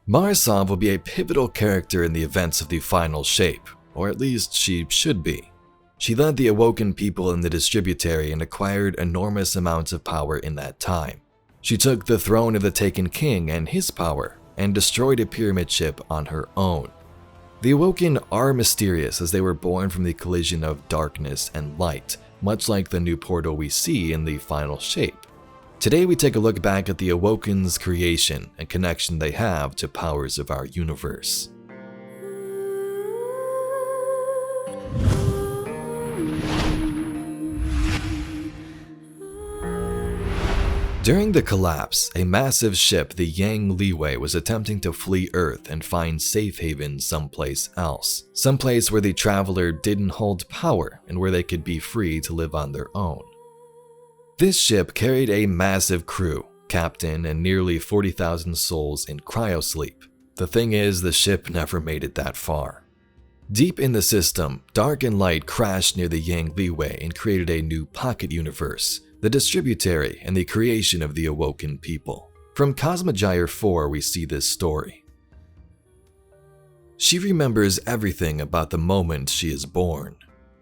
Marisov will be a pivotal character in the events of the final shape, or at least she should be. She led the Awoken people in the Distributary and acquired enormous amounts of power in that time. She took the throne of the Taken King and his power, and destroyed a pyramid ship on her own. The Awoken are mysterious as they were born from the collision of darkness and light, much like the new portal we see in the final shape. Today we take a look back at the Awoken's creation and connection they have to powers of our universe. During the collapse, a massive ship, the Yang Liwei, was attempting to flee Earth and find safe haven someplace else. Someplace where the traveler didn't hold power and where they could be free to live on their own. This ship carried a massive crew, captain, and nearly 40,000 souls in cryosleep. The thing is, the ship never made it that far. Deep in the system, dark and light crashed near the Yang Liwei and created a new pocket universe, the Distributary, and the creation of the Awoken people. From Cosmogyre 4 we see this story. She remembers everything about the moment she is born.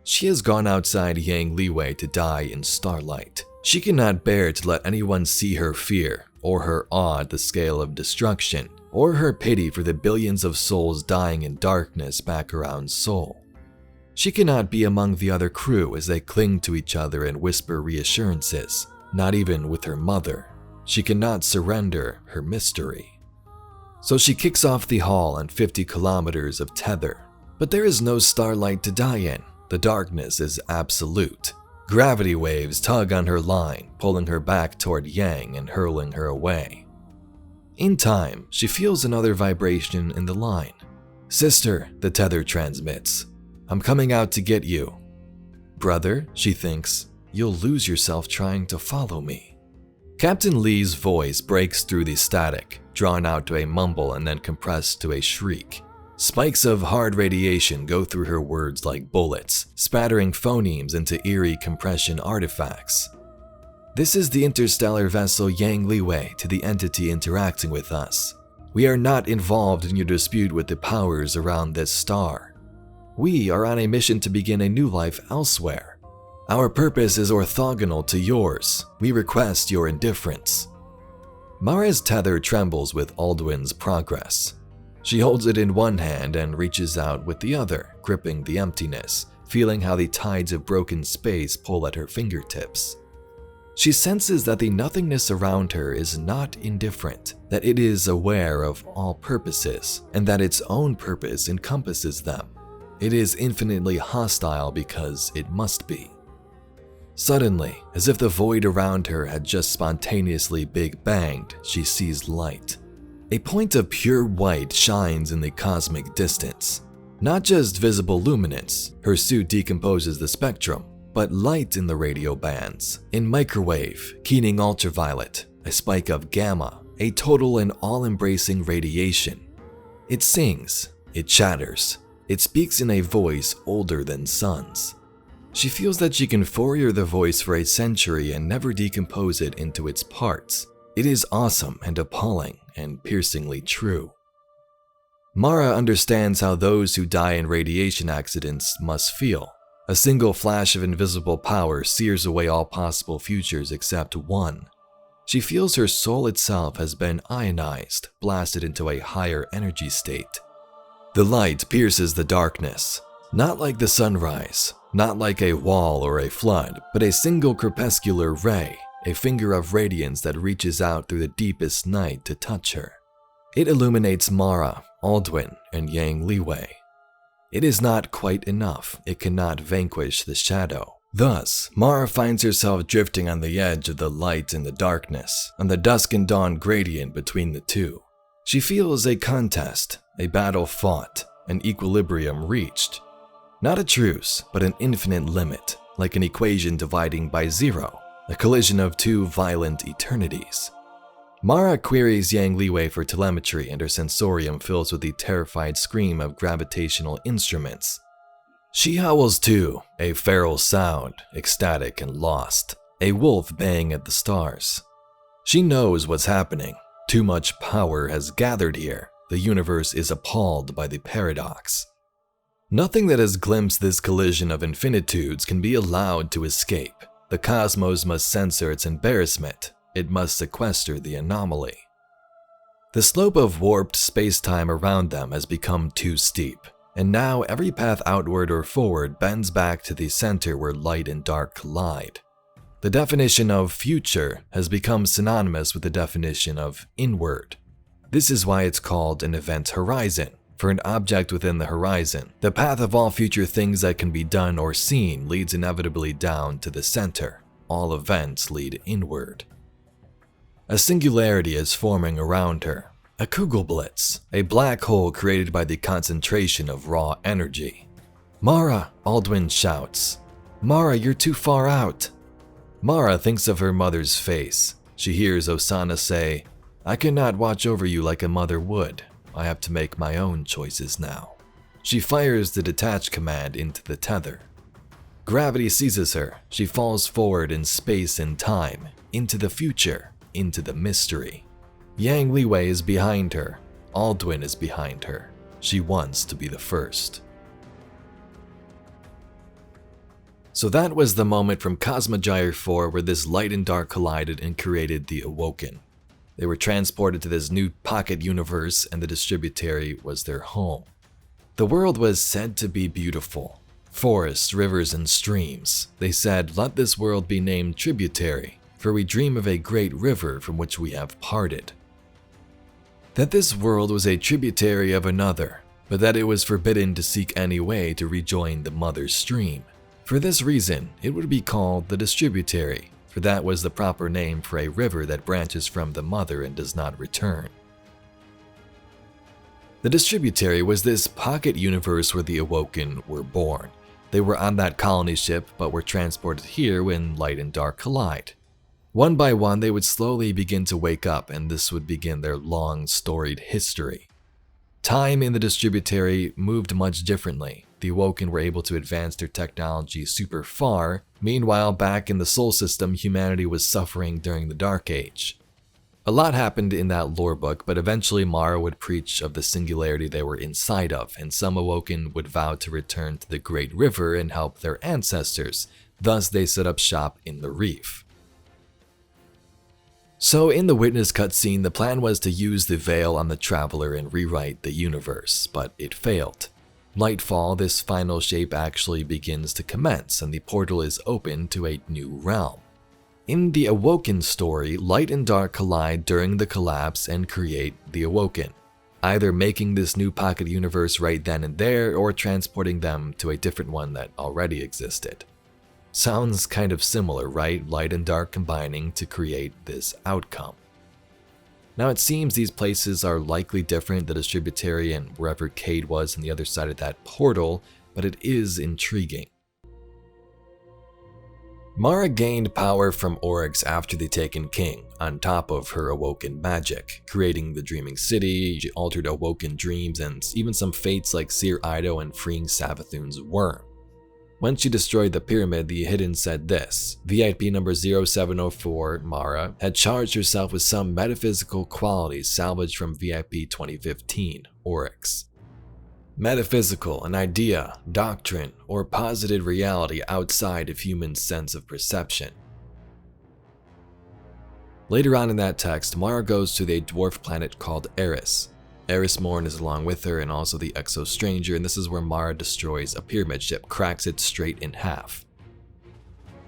She has gone outside Yang Liwei to die in starlight. She cannot bear to let anyone see her fear, or her awe at the scale of destruction, or her pity for the billions of souls dying in darkness back around Seoul. She cannot be among the other crew as they cling to each other and whisper reassurances, not even with her mother. She cannot surrender her mystery. So she kicks off the haul on 50 kilometers of tether. But there is no starlight to die in. The darkness is absolute. Gravity waves tug on her line, pulling her back toward Yang and hurling her away. In time, she feels another vibration in the line. "Sister," the tether transmits. "I'm coming out to get you." "Brother," she thinks, "you'll lose yourself trying to follow me." Captain Lee's voice breaks through the static, drawn out to a mumble and then compressed to a shriek. Spikes of hard radiation go through her words like bullets, spattering phonemes into eerie compression artifacts. "This is the interstellar vessel Yang Liwei to the entity interacting with us. We are not involved in your dispute with the powers around this star. We are on a mission to begin a new life elsewhere. Our purpose is orthogonal to yours. We request your indifference." Mara's tether trembles with Aldwin's progress. She holds it in one hand and reaches out with the other, gripping the emptiness, feeling how the tides of broken space pull at her fingertips. She senses that the nothingness around her is not indifferent, that it is aware of all purposes, and that its own purpose encompasses them. It is infinitely hostile because it must be. Suddenly, as if the void around her had just spontaneously big banged, she sees light. A point of pure white shines in the cosmic distance. Not just visible luminance, her suit decomposes the spectrum, but light in the radio bands, in microwave, keening ultraviolet, a spike of gamma, a total and all-embracing radiation. It sings, it chatters, it speaks in a voice older than suns. She feels that she can Fourier the voice for a century and never decompose it into its parts. It is awesome and appalling and piercingly true. Mara understands how those who die in radiation accidents must feel. A single flash of invisible power sears away all possible futures except one. She feels her soul itself has been ionized, blasted into a higher energy state. The light pierces the darkness, not like the sunrise, not like a wall or a flood, but a single crepuscular ray, a finger of radiance that reaches out through the deepest night to touch her. It illuminates Mara, Aldwin, and Yang Liwei. It is not quite enough. It cannot vanquish the shadow. Thus, Mara finds herself drifting on the edge of the light and the darkness, on the dusk and dawn gradient between the two. She feels a contest, a battle fought, an equilibrium reached. Not a truce, but an infinite limit, like an equation dividing by zero, a collision of two violent eternities. Mara queries Yang Liwei for telemetry and her sensorium fills with the terrified scream of gravitational instruments. She howls too, a feral sound, ecstatic and lost, a wolf baying at the stars. She knows what's happening. Too much power has gathered here. The universe is appalled by the paradox. Nothing that has glimpsed this collision of infinitudes can be allowed to escape. The cosmos must censor its embarrassment. It must sequester the anomaly. The slope of warped space-time around them has become too steep, and now every path outward or forward bends back to the center where light and dark collide. The definition of future has become synonymous with the definition of inward. This is why it's called an event horizon. For an object within the horizon, the path of all future things that can be done or seen leads inevitably down to the center. All events lead inward. A singularity is forming around her. A Kugelblitz, a black hole created by the concentration of raw energy. "Mara!" Aldwin shouts. "Mara, you're too far out!" Mara thinks of her mother's face. She hears Osana say, "I cannot watch over you like a mother would. I have to make my own choices now." She fires the detach command into the tether. Gravity seizes her. She falls forward in space and time, into the future, into the mystery. Yang Liwei is behind her. Aldwin is behind her. She wants to be the first. So that was the moment from Cosmogyre 4 where this light and dark collided and created the Awoken. They were transported to this new pocket universe, and the Distributary was their home. The world was said to be beautiful. Forests, rivers, and streams. They said, "Let this world be named Tributary, for we dream of a great river from which we have parted." That this world was a tributary of another, but that it was forbidden to seek any way to rejoin the mother stream. For this reason, it would be called the Distributary, for that was the proper name for a river that branches from the mother and does not return. The Distributary was this pocket universe where the Awoken were born. They were on that colony ship, but were transported here when light and dark collide. One by one, they would slowly begin to wake up, and this would begin their long, storied history. Time in the Distributary moved much differently. The Awoken were able to advance their technology super far. Meanwhile, back in the Sol system, humanity was suffering during the Dark Age. A lot happened in that lore book, but eventually Mara would preach of the singularity they were inside of, and some Awoken would vow to return to the Great River and help their ancestors. Thus, they set up shop in the Reef. So in the Witness cutscene, the plan was to use the veil on the Traveler and rewrite the universe, but it failed. Lightfall, this final shape actually begins to commence, and the portal is open to a new realm. In the Awoken story, light and dark collide during the collapse and create the Awoken, either making this new pocket universe right then and there or transporting them to a different one that already existed. Sounds kind of similar, right? Light and dark combining to create this outcome. Now it seems these places are likely different, the Distributary and wherever Cade was on the other side of that portal, but it is intriguing. Mara gained power from Oryx after the Taken King, on top of her Awoken magic, creating the Dreaming City. She altered Awoken dreams and even some fates like Seer Ido and freeing Savathun's worm. When she destroyed the pyramid, the Hidden said this: VIP number 0704, Mara, had charged herself with some metaphysical qualities salvaged from VIP 2015, Oryx. Metaphysical, an idea, doctrine, or posited reality outside of human sense of perception. Later on in that text, Mara goes to the dwarf planet called Eris. Eris Morn is along with her and also the Exo Stranger, and this is where Mara destroys a pyramid ship, cracks it straight in half.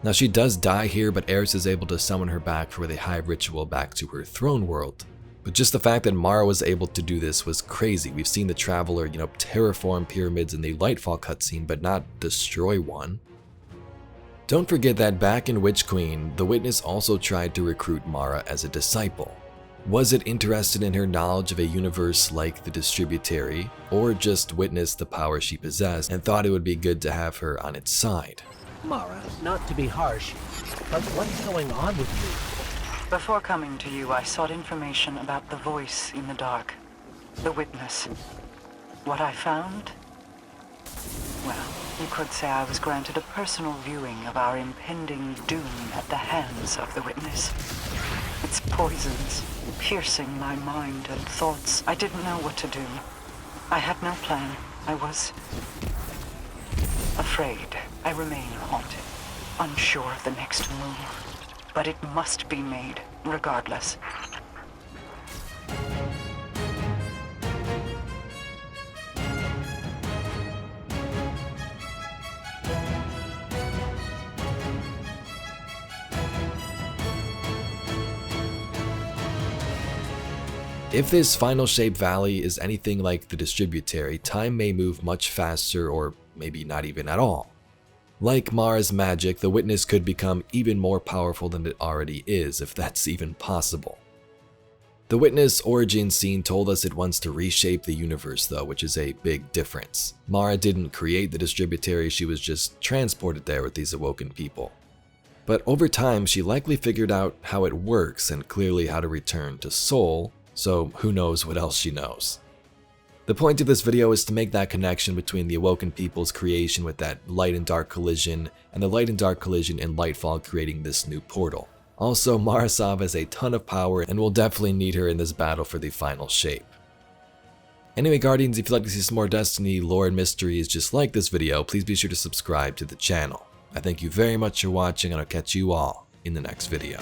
Now she does die here, but Eris is able to summon her back for the high ritual back to her throne world. But just the fact that Mara was able to do this was crazy. We've seen the Traveler, terraform pyramids in the Lightfall cutscene, but not destroy one. Don't forget that back in Witch Queen, the Witness also tried to recruit Mara as a disciple. Was it interested in her knowledge of a universe like the Distributary, or just witnessed the power she possessed and thought it would be good to have her on its side? Mara, not to be harsh, but what's going on with you? Before coming to you, I sought information about the voice in the dark, the Witness. What I found? Well, you could say I was granted a personal viewing of our impending doom at the hands of the Witness. its poisons piercing my mind and thoughts. I didn't know what to do. I had no plan. I was afraid. I remain haunted, unsure of the next move. But it must be made, regardless. If this final shape valley is anything like the Distributary, time may move much faster or maybe not even at all. Like Mara's magic, the Witness could become even more powerful than it already is, if that's even possible. The Witness origin scene told us it wants to reshape the universe though, which is a big difference. Mara didn't create the Distributary, she was just transported there with these Awoken people. But over time, she likely figured out how it works and clearly how to return to Soul, so who knows what else she knows. The point of this video is to make that connection between the Awoken people's creation with that light and dark collision, and the light and dark collision in Lightfall creating this new portal. Also, Marasov has a ton of power and we'll definitely need her in this battle for the final shape. Anyway Guardians, if you'd like to see some more Destiny lore and mysteries just like this video, please be sure to subscribe to the channel. I thank you very much for watching and I'll catch you all in the next video.